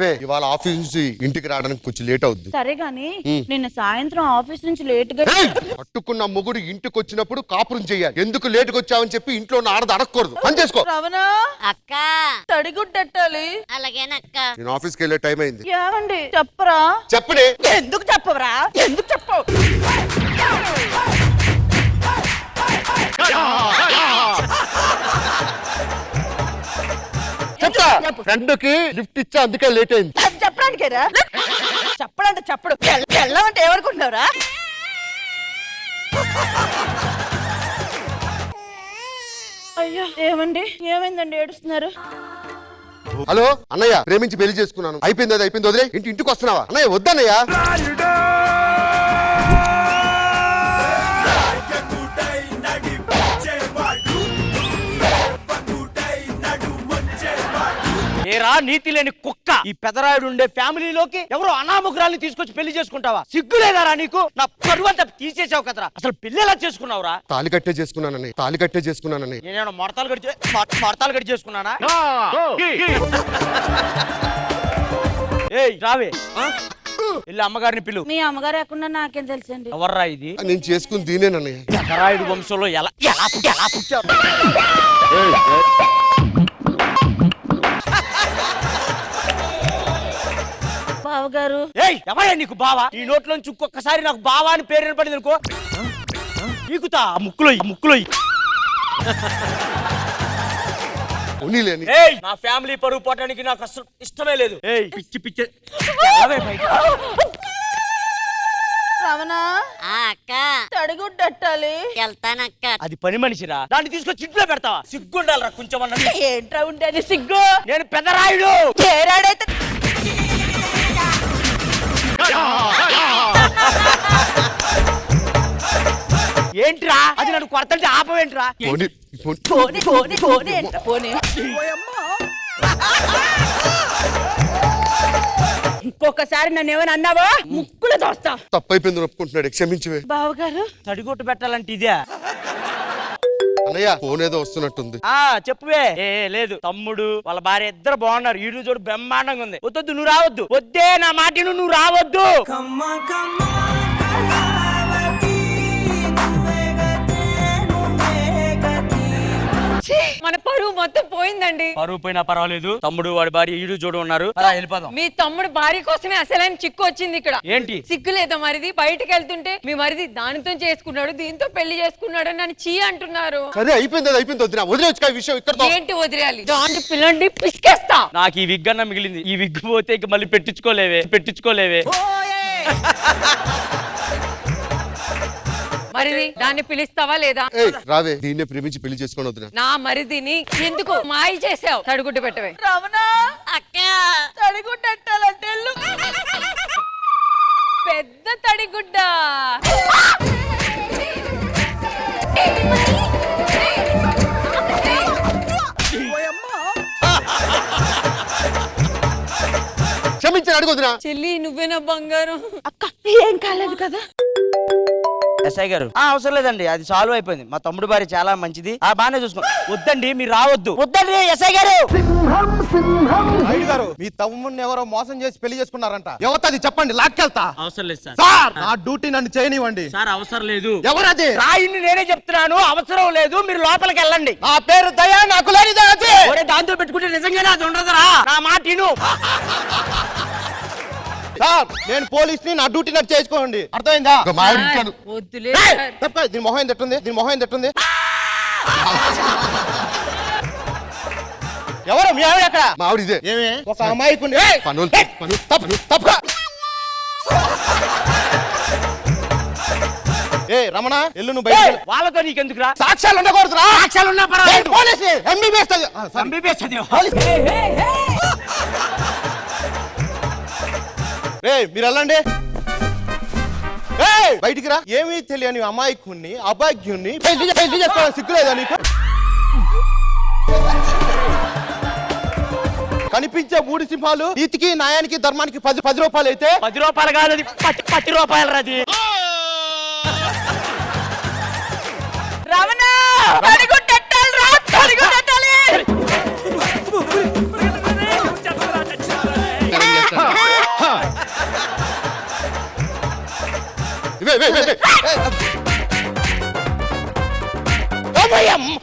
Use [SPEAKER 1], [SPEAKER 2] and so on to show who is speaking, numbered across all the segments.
[SPEAKER 1] రావే, ఇవాళ ఆఫీస్ నుంచి ఇంటికి రావడానికి కొంచెం లేట్ అవుద్ది.
[SPEAKER 2] సరే గాని నిన్న సాయంత్రం ఆఫీస్ నుంచి లేట్ గా
[SPEAKER 1] పట్టుకున్న మొగుడు ఇంటికి వచ్చినప్పుడు కాపురం చెయ్యాలి. ఎందుకు లేటుగా వచ్చావని చెప్పి ఇంట్లో ఉన్న ఆడది అడగకూడదు. పని చేసుకో.
[SPEAKER 2] రవణ
[SPEAKER 3] అక్క
[SPEAKER 2] తడిగుడ్డెట్టాలి.
[SPEAKER 3] అలాగేనక్క.
[SPEAKER 1] నేను ఆఫీస్కి వెళ్ళే టైం అయింది.
[SPEAKER 2] ఏమండి చెప్పరా?
[SPEAKER 1] చెప్పనే.
[SPEAKER 2] ఎందుకు చెప్పవరా? ఎందుకు చెప్పవు?
[SPEAKER 1] ఫ్రెండ్ కి లిఫ్ట్ ఇచ్చా, అందుకే లేట్ అయింది.
[SPEAKER 2] చెప్పడానికేరా? చెప్పడంటే చెప్పడు. వెళ్ళమంటే ఏమనుకుంటున్నావురా? అయ్యో ఏమండి, ఏమైందండి ఏడుస్తున్నారు?
[SPEAKER 1] హలో అన్నయ్య, ప్రేమించి పెళ్లి చేసుకున్నాను. అయిపోయింది, అది అయిపోయింది, వదిలే. ఇంటికి వస్తున్నావా? అన్నయ్య వద్దన్నయ్య.
[SPEAKER 4] ఏరా నీతి లేని కుక్క, ఈ పెదరాయుడు ఉండే ఫ్యామిలీలోకి ఎవరో అనామకురాల్ని తీసుకొచ్చి పెళ్లి చేసుకుంటావా? సిగ్గులేదారా నీకు? నా పరువంతా తీసేసావు కదరా. అసలు పెళ్లి ఎలా చేసుకున్నావురా?
[SPEAKER 1] తాళి కట్టే చేసుకున్నానని.
[SPEAKER 4] నేనేమన్నా మొడతాలు గడి చేసుకున్నానా? ఏయ్ రావే, వెళ్ళి అమ్మగారిని పిలు.
[SPEAKER 2] మీ అమ్మగారు ఎక్కడున్నా నాకేం తెలుసండి.
[SPEAKER 4] ఎవర్రా ఇది?
[SPEAKER 1] నేను చేసుకుని దీనేనన్నయ్య.
[SPEAKER 4] పెదరాయుడు వంశంలో ఎలా పుట్టారు?
[SPEAKER 2] బావగారు.
[SPEAKER 4] ఏయ్ ఎవయ్యా నీకు బావా? ఈ నోట్లోంచి ఇంకొకసారి నాకు బావా అని పేరు వినపడింది అనుకో, నీకుతా ముక్కులో. ఏయ్ నా ఫ్యామిలీ పరువు పోవడానికి నాకు అసలు ఇష్టమే లేదు. ఏయ్ పిచ్చి ఎలావే బయట.
[SPEAKER 2] రమణ
[SPEAKER 3] అక్క
[SPEAKER 2] తడిగుడ్డెట్టాలి.
[SPEAKER 3] వెళ్తానక్క.
[SPEAKER 4] అది పని మనిషిరా, దాన్ని తీసుకొచ్చి ఇంట్లో పెడతావా? సిగ్గుండాలరా కొంచెం అన్నది.
[SPEAKER 2] ఏంట్రా ఉండేది సిగ్గు?
[SPEAKER 4] నేను పెదరాయుడు.
[SPEAKER 2] ఏరాడైతే
[SPEAKER 4] ఏంట్రా అది? నన్ను కొడతంటే ఆపవేంట్రా?
[SPEAKER 2] పోనీ. ఇంకొకసారి నన్ను ఏమైనా అన్నావా ముక్కులు దోస్తా.
[SPEAKER 1] తప్పైపోయింది, ఒప్పుకుంటున్నాడు. క్షమించవే.
[SPEAKER 2] బావగారు
[SPEAKER 4] తడిగొట్టు పెట్టాలంటే ఇదే.
[SPEAKER 1] అన్నయ్య ఫోన్ ఏదో వస్తున్నట్టుంది.
[SPEAKER 4] చెప్పువే. లేదు, తమ్ముడు వాళ్ళ భార్య ఇద్దరు బాగున్నారు. ఈడు చూడు బ్రహ్మాండంగా ఉంది. వద్దు నువ్వు రావద్దు. వద్దే నా మాట నువ్వు రావద్దు.
[SPEAKER 5] మన పరువు మొత్తం పోయిందండి.
[SPEAKER 4] పరువు పోయినా పర్వాలేదు, తమ్ముడు వాడి భార్య ఈడు చూడు ఉన్నారు. అలా వెళ్ళిపోదాం.
[SPEAKER 5] మీ తమ్ముడు భార్య కోసమే అసలైన చిక్కు వచ్చింది ఇక్కడ.
[SPEAKER 4] ఏంటి
[SPEAKER 5] సిగ్గు లేదా మరిది? బయటకు వెళ్తుంటే మీ మరిది దానితో చేసుకున్నాడు, దీంతో పెళ్లి చేసుకున్నాడు అని చీ అంటున్నారు.
[SPEAKER 1] సరే అయిపోయింది, అది అయిపోయింది, వద్దునా వదిలేవచ్చు విషయం. ఇక్కడ
[SPEAKER 5] ఏంటి వదిలేయాలి? దాంట్లో పిల్లండి పిసికేస్తా.
[SPEAKER 4] నాకు ఈ విగ్ అన్న మిగిలింది. ఈ విగ్ పోతే ఇక మళ్ళీ పెట్టించుకోలేవే.
[SPEAKER 5] మరిది దాన్ని పిలుస్తావా లేదా?
[SPEAKER 1] రావే, దీన్నే ప్రేమించి పెళ్లి చేసుకొని వద్దునా.
[SPEAKER 5] నా మరిదిని ఎందుకు మాయ చేసావు? తడిగుడ్డు పెట్టవే.
[SPEAKER 2] రమణ
[SPEAKER 3] అక్క
[SPEAKER 2] తడిగుడ్డెట్టాలంటే
[SPEAKER 5] పెద్ద తడిగుడ్డ.
[SPEAKER 1] క్షమించని అడుగుతున్నా.
[SPEAKER 5] చెల్లి నువ్వేనా బంగారం?
[SPEAKER 2] అక్క ఏం కాలేదు కదా?
[SPEAKER 4] ఎస్ఐ గారు అవసరం లేదండి, అది సాల్వ్ అయిపోయింది. మా తమ్ముడు భార్య చాలా మంచిది, బాగానే చూసుకో. వద్దండి మీరు రావద్దు. వద్దండి ఎస్ఐ గారు.
[SPEAKER 6] గారు మీ తమ్ముడిని ఎవరో మోసం చేసి పెళ్లి చేసుకున్నారంట. ఎవరది చెప్పండి, లాక్కెళ్తా.
[SPEAKER 4] అవసరం లేదు సార్.
[SPEAKER 6] సార్ నా డ్యూటీ నన్ను చేయనివ్వండి
[SPEAKER 4] సార్. అవసరం లేదు.
[SPEAKER 6] ఎవరది?
[SPEAKER 4] రాయింది నేనే చెప్తున్నాను, అవసరం లేదు. మీరు లోపలికి వెళ్ళండి.
[SPEAKER 6] నా పేరు దయా, నాకు లేని దయది.
[SPEAKER 4] దాంతో పెట్టుకుంటే నిజంగానే అది ఉండదురా. నా మాట విను.
[SPEAKER 6] సార్ నేను పోలీస్ని, నా డ్యూటీ నాకు చేసుకోండి. అర్థమైందా?
[SPEAKER 5] వద్దులే.
[SPEAKER 6] దీని మొహం తట్టుంది. ఎవరు మీ ఆవిడ ఎక్కడ?
[SPEAKER 1] మా ఆవిడ ఇదే.
[SPEAKER 6] ఏమే ఒక అమాయకుని రమణ ఎల్లు నువ్వు బయట.
[SPEAKER 4] వాళ్ళతో నీకెందుకురా?
[SPEAKER 6] సాక్ష్యాలు ఉండకూడదురా.
[SPEAKER 4] సాక్ష్యాలు ఉన్నా పర్వాలేదు.
[SPEAKER 6] పోలీసు ఎంబీబీఎస్ మీరు వెళ్ళండి. బయటికి రా. ఏమీ తెలియని అమాయకుణ్ణి, అభాగ్యుణ్ణి పెళ్లి చేసుకోవడం సిగ్గులేదా నీకు? కనిపించే 3 సింహాలు నీతికి, న్యాయానికి, ధర్మానికి 10 రూపాయలు అయితే
[SPEAKER 4] 10 రూపాయలు కాదు, 10 రూపాయలు రాది.
[SPEAKER 2] రమణ తడిగుడ్డెట్టాలి రా, తడిగుడ్డెట్టాలి.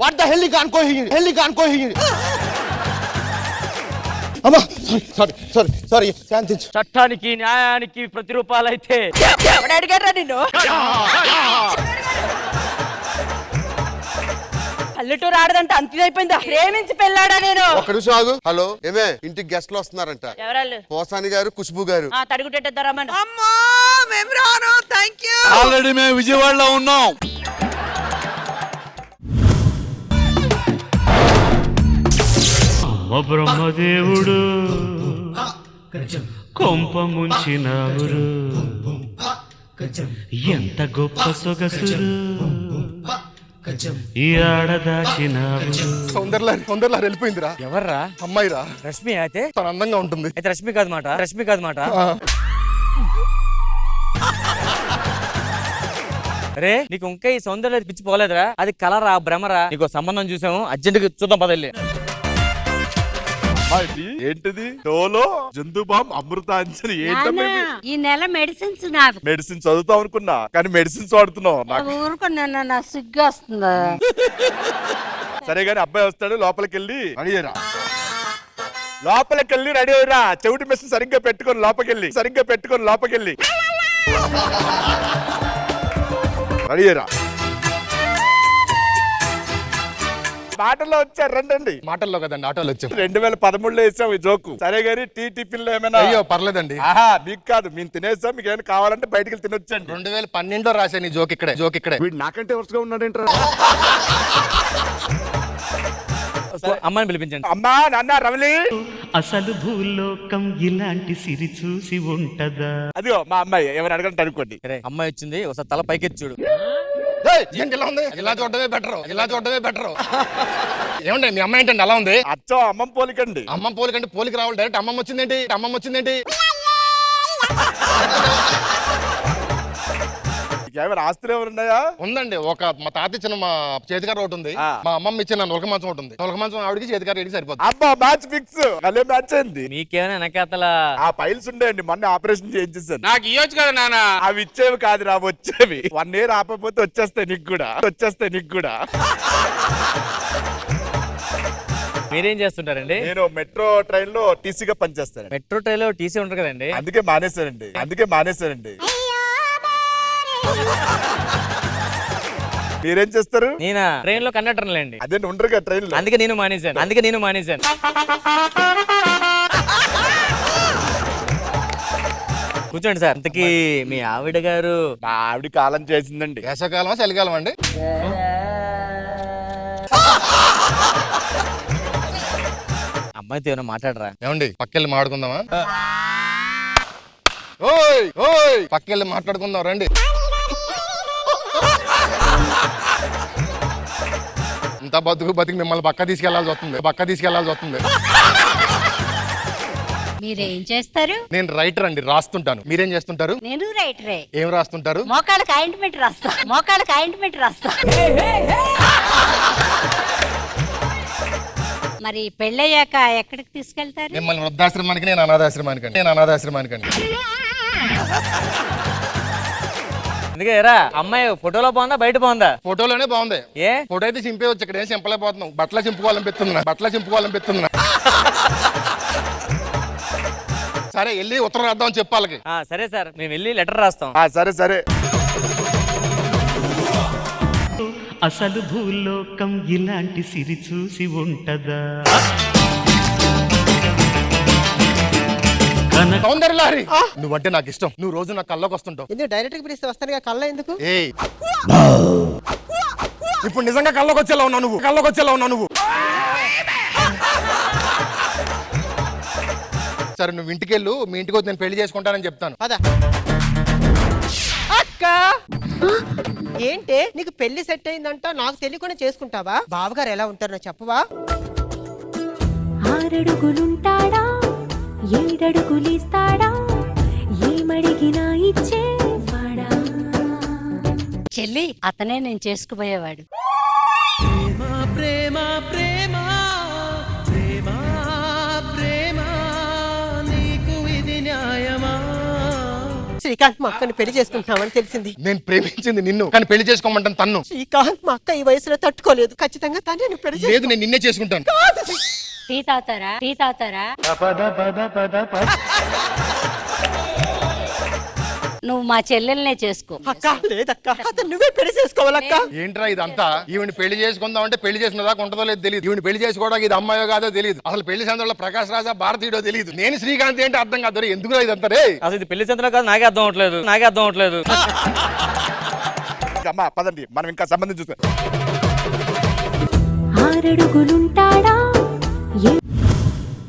[SPEAKER 6] వాట్ ద హెల్ కాన్ కోహింగ్ అమ్మా సారీ సారీ సారీ శాంతించు.
[SPEAKER 4] చట్టానికి న్యాయానికి ప్రతిరూపాలైతే
[SPEAKER 2] ఎవడు అడిగారా నిన్ను పల్లెటూరు ఆడదంటే అంతిదైపోయిందా ప్రేమించి పెళ్ళాడా నేను
[SPEAKER 1] ఒక నిమిషం ఆగు. హలో ఏమే ఇంటికి గెస్ట్లు వస్తున్నారంట.
[SPEAKER 2] ఎవరాళ్ళు
[SPEAKER 1] పోసాని గారు, ఖుష్బు గారు.
[SPEAKER 2] తడుగుటెట్టద్దారమ్మా
[SPEAKER 7] అమ్మా మేము రాను థ్యాంక్ యూ
[SPEAKER 8] ఆల్రెడీ మేము విజయవాడలో ఉన్నాం.
[SPEAKER 9] అమ్మ బ్రహ్మదేవుడు కొంప ముంచినావురు, ఎంత గొప్ప సొగసురు ఈ ఆడదాచినావు.
[SPEAKER 6] తొందరలో వెళ్ళిపోయిందిరా.
[SPEAKER 4] ఎవర్రా?
[SPEAKER 6] అమ్మాయిరా.
[SPEAKER 4] రష్మి అయితే
[SPEAKER 6] తన అందంగా ఉంటుంది.
[SPEAKER 4] అయితే రష్మి కాదు మాట అరే నీకు ఇంకా ఈ సౌందర్యం పిచ్చి పోలేదురా? అది కలరా భ్రమరా? నీకు సంబంధం చూసాము, అర్జెంట్ గా చూద్దాం పదల్లి.
[SPEAKER 8] ఏంటిది డోలో జంతుబాం అమృతాంజలి ఏంటమ్మా ఇది?
[SPEAKER 3] ఈ నెల మెడిసిన్స్ నాకు
[SPEAKER 8] మెడిసిన్ చదువుతాం అనుకున్నా కానీ మెడిసిన్స్ వాడుతున్నావు నాకు.
[SPEAKER 3] ఊరుకున్నా నా సిగ్గు వస్తుందా
[SPEAKER 8] సరే గాని అబ్బాయి వస్తాడు, లోపలికి వెళ్ళి రెడీ అయ్యరా. లోపలికి వెళ్ళి రెడీ అయ్యరా. చెవిటి మెషిన్ సరిగ్గా పెట్టుకొని లోపలికెళ్ళి రెడీ అయ్యరా. మాటల్లో వచ్చారు రండి.
[SPEAKER 6] మాటల్లో కదండి ఆటోలో వచ్చాం.
[SPEAKER 8] 2013లో వేసాం ఈ జోకు. సరే గాని టీ టిఫిన్ లో ఏమైనా?
[SPEAKER 6] అయ్యో పర్లేదండి.
[SPEAKER 8] ఆహా మీకు కాదు, మేము తినేసాం. మీకు ఏమైనా కావాలంటే బయటికి వెళ్ళి తినొచ్చండి.
[SPEAKER 6] 2012లో రాశాను ఈ జోక్ ఇక్కడే.
[SPEAKER 8] వీడు నాకంటే వరుసగా ఉన్నాడేంట్రా?
[SPEAKER 4] అమ్మాయిని పిలిపించండి.
[SPEAKER 8] అమ్మా నాన్న రమలి.
[SPEAKER 9] అసలు భూలోకం ఇలాంటి సిరి చూసి ఉంటదా?
[SPEAKER 8] అదిగో మా అమ్మాయి, ఎవరు అడగంటే అనుకోండి.
[SPEAKER 4] సరే అమ్మాయి వచ్చింది, ఒకసారి తల పైకెత్తి చూడు.
[SPEAKER 6] ఏంటి ఇలా ఉంది? ఇలా చూడటమే బెటర్. ఏమండి మీ అమ్మాయి ఏంటండి అలా ఉంది?
[SPEAKER 8] అచ్చో అమ్మం పోలికండి.
[SPEAKER 6] అమ్మ పోలికంటే పోలికి రావాలి. డైరెక్ట్ అమ్మమ్మ వచ్చిందేంటి?
[SPEAKER 8] ఏమైనా ఆస్తులు ఎవరు ఉన్నాయా?
[SPEAKER 6] ఉందండి. మా తాత ఇచ్చిన మా చేతికార ఒకటి ఉంది. మా అమ్మమ్మ ఇచ్చిన నొలక మంచం ఒకటి ఉంది. నొలక మంచం ఆవిడికి చేతికార ఏడికి సరిపోతుంది.
[SPEAKER 8] అబ్బా మ్యాచ్ ఫిక్స్. అదే మ్యాచ్ అయింది.
[SPEAKER 4] మీకేమైనా వెనకాతల
[SPEAKER 8] ఆ ఫైల్స్ ఉండేయండి, మొన్న ఆపరేషన్ చేయించేసాను.
[SPEAKER 10] నాకు ఇవ్వచ్చు కదా నాన్న.
[SPEAKER 8] అవి ఇచ్చేవి కాదురా, వచ్చేవి. 1 year ఆపకపోతే వచ్చేస్తాయి నీకు కూడా.
[SPEAKER 4] మీరేం చేస్తుంటారండి?
[SPEAKER 8] నేను మెట్రో ట్రైన్ లో టీసీగా పనిచేస్తాను.
[SPEAKER 4] మెట్రో ట్రైన్ లో టీసీ ఉంటారు కదండి.
[SPEAKER 8] అందుకే మానేశానండి. మీరేం చేస్తారు?
[SPEAKER 4] నేనా ట్రైన్ లో కండక్టర్ లేండి.
[SPEAKER 8] అదే ఉండరుగా ట్రైన్ లో.
[SPEAKER 4] అందుకే నేను మానేశాను. కూర్చోండి సార్. ఇంతకీ మీ ఆవిడ గారు?
[SPEAKER 8] మా ఆవిడ కాలం చేసిందండి.
[SPEAKER 6] వేసవకాలమా చలికాలం అండి?
[SPEAKER 4] అమ్మాయితో ఏమైనా మాట్లాడరా?
[SPEAKER 6] ఏమండి పక్కెళ్ళి మాట్లాడుకుందామా? ఓయ్ పక్కెళ్ళి మాట్లాడుకుందాం రండి. ఇంత బతికి మిమ్మల్ని పక్క తీసుకెళ్లాల్సి వస్తుంది.
[SPEAKER 3] మీరేం చేస్తారు?
[SPEAKER 6] నేను రైటర్ అండి, రాస్తుంటాను. మీరేం చేస్తుంటారు?
[SPEAKER 3] నేను రైటరే.
[SPEAKER 6] ఏం రాస్తుంటారు?
[SPEAKER 3] మోకాళ్ళకి ఆయింట్మెంట్ రాస్తా మరి పెళ్ళయ్యాక ఎక్కడికి తీసుకెళ్తారు?
[SPEAKER 6] మిమ్మల్ని వృద్ధాశ్రమానికి, నేను అనాథాశ్రమానికి.
[SPEAKER 4] అందుకే రా. అమ్మాయి ఫోటోలో బాగుందా బయట బాగుందా?
[SPEAKER 6] ఫోటోలోనే బాగుంది.
[SPEAKER 4] ఏ
[SPEAKER 6] ఫోటో అయితే చింపేయచ్చు, ఇక్కడ ఏం చింపలేకపోతున్నాం. బట్టలు చింపుకోవాలనిపిస్తున్నా. సరే వెళ్ళి ఉత్తరం రాద్దాం చెప్పాలకి.
[SPEAKER 4] సరే సార్, మేము వెళ్ళి లెటర్ రాస్తాం.
[SPEAKER 8] సరే
[SPEAKER 9] అసలు భూలోకం ఇలాంటి సిరి చూసి ఉంటదా?
[SPEAKER 6] సౌందర్యలహరి, నువ్వంటే నాకు ఇష్టం. నువ్వు రోజు నా కళ్ళకి వస్తుంటావు.
[SPEAKER 7] ఎందుకు డైరెక్ట్ గా పిలిస్తే వస్తాను కళ్ళ ఎందుకు?
[SPEAKER 6] ఇప్పుడు నిజంగా కళ్ళకి వచ్చేలా ఉన్నావు నువ్వు. సరే నువ్వు ఇంటికి వెళ్ళు. మీ ఇంటికి వచ్చి నేను పెళ్లి చేసుకుంటానని చెప్తాను.
[SPEAKER 7] పద. అక్క ఏంటే నీకు పెళ్లి సెట్ అయిందంట, నాకు తెలియకుండా చేసుకుంటావా? బావగారు ఎలా ఉంటారో చెప్పవా?
[SPEAKER 11] 6 అడుగులుంటాడా, 7 అడుగులిస్తాడా, ఏమడిగినా ఇచ్చేవాడా?
[SPEAKER 3] చెల్లి అతనే నేను చేసుకుపోయేవాడు.
[SPEAKER 7] ప్రేమ ప్రేమ ప్రేమ ప్రేమ నీకు ఇది న్యాయమా? శ్రీకాంత్ మా అక్కని పెళ్లి చేసుకుంటున్నామని తెలిసింది.
[SPEAKER 6] నేను ప్రేమించింది నిన్ను కానీ పెళ్లి చేసుకోమంటాను తన్ను.
[SPEAKER 7] శ్రీకాంత్ మా అక్క ఈ వయసులో తట్టుకోలేదు. ఖచ్చితంగా తనే నువ్వు పెళ్లి
[SPEAKER 6] లేదు నేను నిన్నే చేసుకుంటాను.
[SPEAKER 3] టీ తాగుతారా? టీ తాగుతారా? నువ్వు మా చెల్లెల్నే చేసుకో.
[SPEAKER 7] అక్క లేదక్క, అతను నువ్వే పెళ్లి చేసుకోవాలక్క.
[SPEAKER 6] ఏంట్రా ఇదంతా? ఈవిని పెళ్లి చేసుకుందాం అంటే పెళ్లి చేసుకున్న దాకా ఉంటుందో లేదో తెలియదు. ఈవిని పెళ్లి చేసుకోవడానికి ఇది అమ్మాయో కాదో తెలియదు. అసలు పెళ్లి సందర్భంలో ప్రకాష్ రాజా భారతీయుడో తెలియదు. నేను శ్రీకాంత్ ఏంటి అర్థం కాదు. ఎందుకు ఇదంతా రే?
[SPEAKER 4] అసలు ఇది పెళ్లి సంతలో కాదు, నాకే అర్థం అవట్లేదు.
[SPEAKER 8] అమ్మా పదండి, మనం ఇంకా సంబంధం చూస్తాం.
[SPEAKER 11] 6 అడుగులుంటాడా